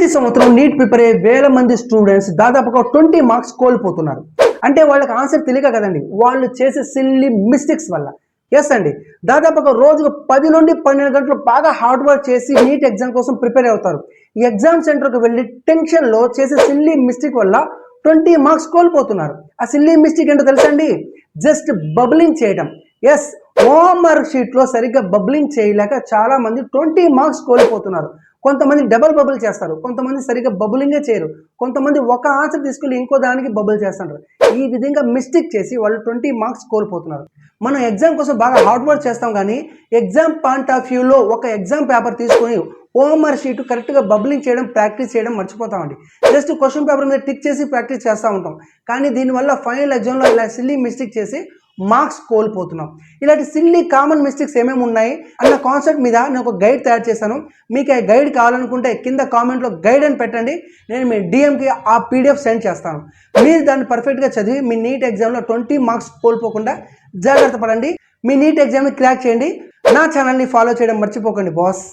ప్రతి సంవత్సరం neat prepare అయ్యే వేల మంది స్టూడెంట్స్ దాదాపుగా 20 మార్క్స్ కోల్పోతున్నారు. అంటే వాళ్ళకి ఆన్సర్ తెలియక కదండి, వాళ్ళు చేసే సిల్లీ మిస్టేక్స్ వల్ల. ఎస్ అండి, దాదాపుగా రోజుకు 10 నుండి 12 గంటలు బాగా హార్డ్ వర్క్ చేసి నీట్ ఎగ్జామ్ కోసం ప్రిపేర్ అవుతారు. ఈ ఎగ్జామ్ సెంటర్కి వెళ్ళి టెన్షన్లో చేసే సిల్లీ మిస్టేక్ వల్ల 20 మార్క్స్ కోల్పోతున్నారు. ఆ సిల్లీ మిస్టేక్ ఏంటో తెలుసా అండి? జస్ట్ బబ్లింగ్ చేయడం. ఎస్, ఓఎంఆర్ షీట్లో సరిగ్గా బబ్లింగ్ చేయలేక చాలా మంది 20 మార్క్స్ కోల్పోతున్నారు. కొంతమంది డబుల్ బబుల్ చేస్తారు, కొంతమంది సరిగ్గా బబులింగే చేయరు, కొంతమంది ఒక ఆన్సర్ తీసుకెళ్ళి ఇంకో దానికి బబుల్ చేస్తారు. ఈ విధంగా మిస్టేక్ చేసి వాళ్ళు 20 మార్క్స్ కోల్పోతున్నారు. మనం ఎగ్జామ్ కోసం బాగా హార్డ్ వర్క్ చేస్తాం, కానీ ఎగ్జామ్ పాయింట్ ఆఫ్ వ్యూలో ఒక ఎగ్జామ్ పేపర్ తీసుకొని ఓఎంఆర్ షీట్ కరెక్ట్గా బబ్లింగ్ చేయడం, ప్రాక్టీస్ చేయడం మర్చిపోతామండి. జస్ట్ క్వశ్చన్ పేపర్ మీద టిక్ చేసి ప్రాక్టీస్ చేస్తూ ఉంటాం, కానీ దీనివల్ల ఫైనల్ ఎగ్జామ్లో ఇలా సిల్లీ మిస్టేక్ చేసి మార్క్స్ కోల్పోతున్నాం. ఇలాంటి సిల్లీ కామన్ మిస్టేక్స్ ఏమేమి ఉన్నాయి అన్న కాన్సెప్ట్ మీద నేను ఒక గైడ్ తయారు చేశాను. మీకు ఆ గైడ్ కావాలనుకుంటే కింద కామెంట్లో గైడ్ అని పెట్టండి, నేను మీ డిఎంకి ఆ పీడిఎఫ్ సెండ్ చేస్తాను. మీరు దాన్ని పర్ఫెక్ట్గా చదివి మీ నీట్ ఎగ్జామ్లో 20 మార్క్స్ కోల్పోకుండా జాగ్రత్త పడండి. మీ నీట్ ఎగ్జామ్ని క్రాక్ చేయండి. నా ఛానల్ని ఫాలో చేయడం మర్చిపోకండి బాస్.